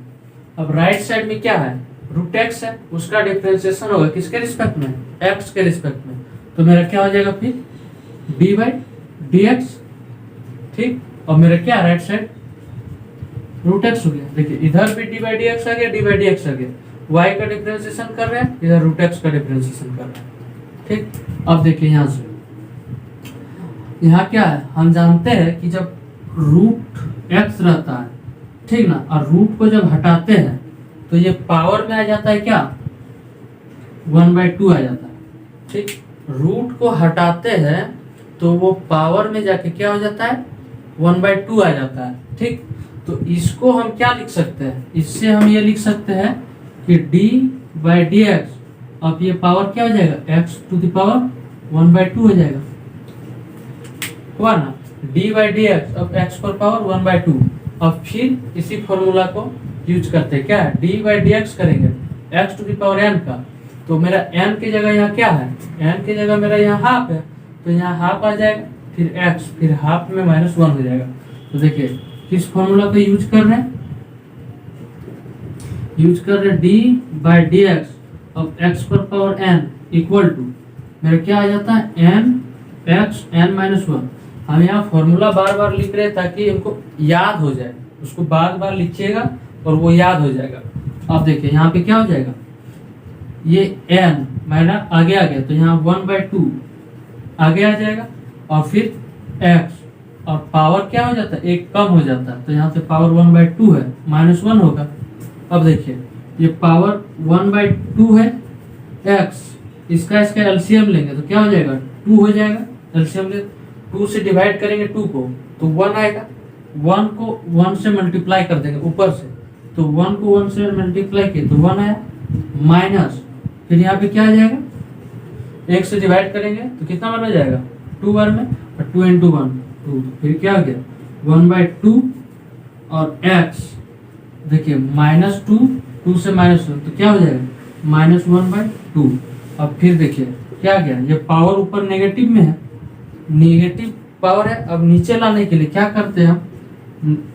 अब राइट साइड में क्या है? रूट एक्स है, उसका डिफरेंशिएशन होगा किसके रिस्पेक्ट में? एक्स के रिस्पेक्ट में। तो मेरा क्या हो जाएगा फिर? डी बाई डी एक्स, ठीक। और मेरा क्या राइट साइड? रूट एक्स हो गया। देखिए इधर भी डी बाई डी एक्स आ गया, डी बाई डी एक्स आ गया। वाई का डिफरेंशिएशन कर रहे हैं, इधर रूट एक्स का डिफरेंशिएशन कर रहे हैं, ठीक। अब देखिए यहाँ से, यहाँ क्या है? हम जानते हैं कि जब रूट एक्स रहता है, ठीक ना, और रूट को जब हटाते हैं तो ये पावर में आ जाता है क्या? 1/2 आ जाता है, ठीक। रूट को हटाते हैं तो वो पावर में जाके क्या हो जाता है? 1/2 आ जाता है, ठीक। तो इसको हम क्या लिख सकते हैं? इससे हम ये लिख सकते हैं कि d बाई डी एक्स, अब ये पावर क्या हो जाएगा? x टू द पावर 1/2 हो जाएगा, हुआ ना? d बाई डी एक्स अब x पर पावर 1/2। अब फिर इसी फॉर्मूला को यूज करते हैं, क्या है? d बाई डी एक्स करेंगे x to the power n का। तो मेरा n की जगह यहाँ क्या है? n की जगह मेरा यहाँ हाफ है, तो यहाँ हाफ आ जाएगा, फिर x, फिर हाफ में -1 हो जाएगा। तो देखिए किस फॉर्मूला को यूज कर रहे हैं? यूज कर रहे हैं d बाई डी एक्स अब x पर पावर n इक्वल टू मेरा क्या आ जाता है? n x n-1। हम यहाँ फॉर्मूला बार बार लिख रहे हैं ताकि इनको याद हो जाए, उसको बार बार लिखिएगा और वो याद हो जाएगा। अब देखिए यहाँ पे क्या हो जाएगा? ये n माइनस आगे आ गया तो यहाँ 1/2 आगे आ जाएगा, और फिर x, और पावर क्या हो जाता है? एक कम हो जाता है, तो यहाँ से पावर 1/2 है, -1 होगा। अब देखिए ये पावर 1/2 है x, इसका एलसीएम लेंगे तो क्या हो जाएगा? 2 हो जाएगा। एलसीएम ले 2 से डिवाइड करेंगे 2 को तो 1 आएगा, 1 को 1 से मल्टीप्लाई कर देंगे ऊपर से, तो 1 को 1 से मल्टीप्लाई किए तो 1 आया, माइनस फिर यहाँ पे क्या आ जाएगा? 1 से डिवाइड करेंगे तो कितना बार हो जाएगा? 2 बार में, और 2 × 1 2, फिर क्या हो गया? 1/2 और x देखिए -2, 2 से -1 तो क्या हो जाएगा? -1/2। अब फिर देखिए क्या गया? ये पावर ऊपर नेगेटिव में है, नेगेटिव पावर है। अब नीचे लाने के लिए क्या करते हैं हम?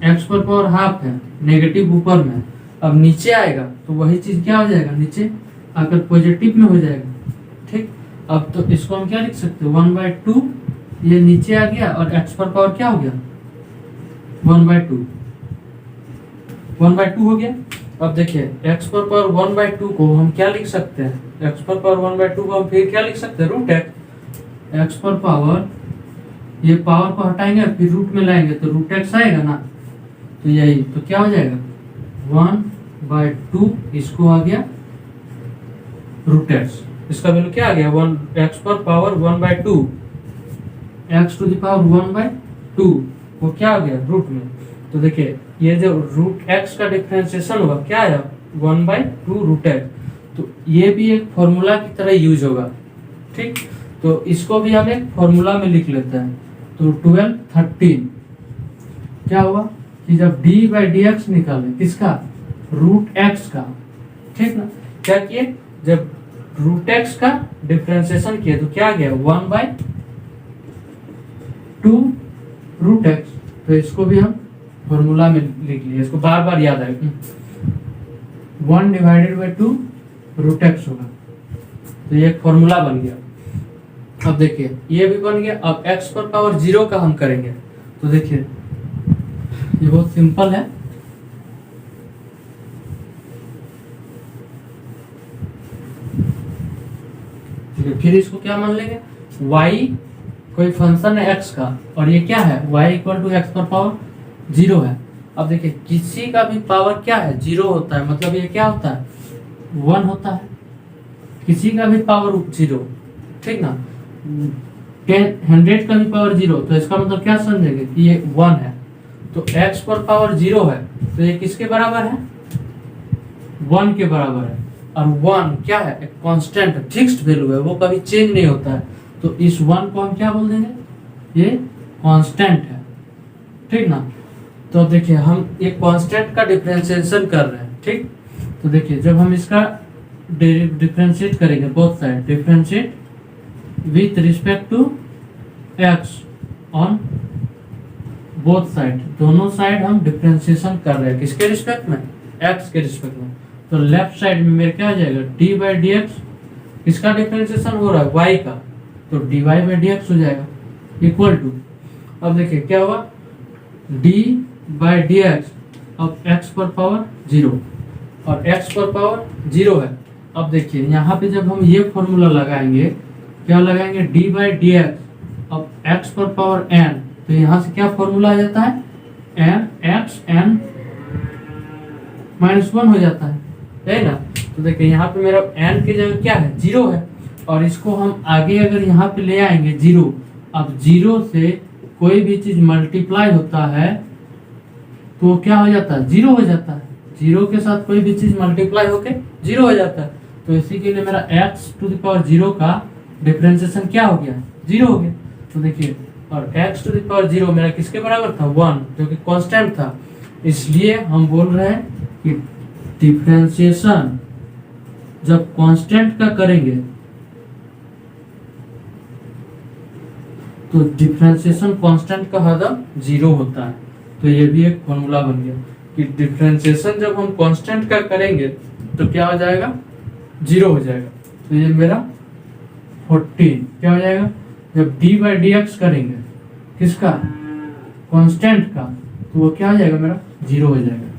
x पर पावर हाफ है, नेगेटिव ऊपर में, अब नीचे आएगा तो वही चीज क्या हो जाएगा? नीचे आकर पॉजिटिव में हो जाएगा, ठीक। अब तो इसको हम क्या लिख सकते हैं? 1/2 ये नीचे आ गया और x पर पावर क्या हो गया? 1/2 हो गया। अब देखिए x पर पावर 1/2 को हम क्या लिख सकते हैं? x पर पावर 1/2 को हम फिर क्या लिख सकते हैं? रूट x पर पावर, ये पावर को हटाएंगे फिर रूट में लाएंगे तो रूट x आएगा ना, तो यही तो क्या हो जाएगा? 1/2, इसको आ गया रूट x, इसका वैल्यू क्या आ गया? 1x पर power 1/2, x to the power 1/2 वो क्या आ गया? रूट में। तो देखिए ये जो रूट x का डिफरेंशिएशन होगा क्या आया? 1/2 रूट x। तो ये भी एक फॉर्मूला की तरह यूज होगा, ठीक। तो इसको भी हम एक फॉर्मूला में लिख लेते हैं। तो 12 13 क्या हुआ कि जब d बाई डी एक्स निकाले किसका? रूट x का, ठीक ना। क्या किए? जब रूट x का डिफरेंशिएशन किए तो क्या आ गया? 1/2 रूट x। तो इसको भी हम फॉर्मूला में लिख लिए, इसको बार बार याद आएगा। 1/2 रूट x होगा। तो ये एक फॉर्मूला बन गया। अब देखिए ये भी बन गया। अब x पर पावर 0 का हम करेंगे तो देखिए ये बहुत सिंपल है। फिर इसको क्या मान लेंगे, y कोई फंक्शन है x का और ये क्या है y इक्वल टू एक्स पर पावर 0 है। अब देखिए किसी का भी पावर क्या है 0 होता है, मतलब ये क्या होता है 1 होता है। किसी का भी पावर 0, ठीक ना, 100 का भी पावर 0, तो इसका मतलब क्या समझेंगे कि ये 1 है। तो x पर पावर 0 है तो ये किसके बराबर है 1 के बराबर है। और 1 क्या है, एक कांस्टेंट फिक्स्ड वैल्यू है, वो कभी चेंज नहीं होता है। तो इस 1 को हम क्या बोल देंगे, ये कांस्टेंट है, ठीक ना। तो देखिए हम एक कांस्टेंट का डिफरेंशिएशन कर रहे हैं, ठीक। तो देखिए जब हम इसका डिफरेंशिएट करेंगे, both side differentiate with respect to x on both side, दोनों साइड हम डिफरेंशिएशन कर रहे हैं किसके रिस्पेक्ट में, x के रिस्पेक्ट में। तो लेफ्ट साइड में मेरे क्या आ जाएगा डी बाई डी एक्स, किसका डिफरेंशिएशन हो रहा है y का, तो d y by d x हो जाएगा इक्वल टू, अब देखिए क्या हुआ d बाई डी एक्स, अब x पर पावर 0 और x पर पावर 0 है। अब देखिए यहाँ पे जब हम ये फॉर्मूला लगाएंगे, क्या लगाएंगे d बाई डी एक्स, अब x पर पावर n, तो यहाँ से क्या फॉर्मूला आ जाता है n x n -1 हो जाता है ना। तो देखिए यहाँ पे मेरा n की जगह क्या है 0 है, और इसको हम आगे अगर यहाँ पे ले आएंगे 0, अब 0 से कोई भी चीज मल्टीप्लाई होता है तो वो क्या हो जाता है 0 हो जाता है। 0 के साथ कोई भी चीज मल्टीप्लाई होके 0 हो जाता है। तो इसी के लिए मेरा x टू द पावर 0 का डिफरेंशिएशन क्या हो गया 0 हो गया। तो देखिए और x टू द पावर 0 मेरा किसके बराबर था 1, जो कि कांस्टेंट था। इसलिए हम बोल रहे हैं कि डिफरेंशिएशन जब कांस्टेंट का करेंगे तो डिफरेंशिएशन कांस्टेंट का हरदम 0 होता है। तो ये भी एक फॉर्मूला बन गया कि डिफरेंशिएशन जब हम कांस्टेंट का करेंगे तो क्या हो जाएगा 0 हो जाएगा। तो ये मेरा 14 क्या हो जाएगा, जब d बाई डी एक्स करेंगे किसका कांस्टेंट का, तो वो क्या हो जाएगा मेरा 0 हो जाएगा।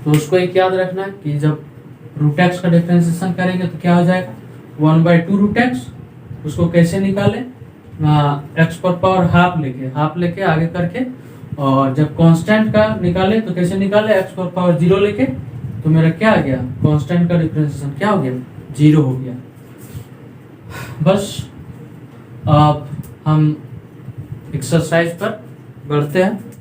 तो उसको एक याद रखना है कि जब रूट एक्स का डिफरेंशिएशन करेंगे तो क्या हो जाएगा 1/2 रूट एक्स। उसको कैसे निकाले, एक्स पर पावर हाफ लेके आगे करके, और जब कांस्टेंट का निकाले तो कैसे निकाले एक्स पर पावर 0 लेके। तो मेरा क्या आ गया कांस्टेंट का डिफरेंशिएशन क्या हो गया 0 हो गया। बस अब हम एक्सरसाइज पर बढ़ते हैं।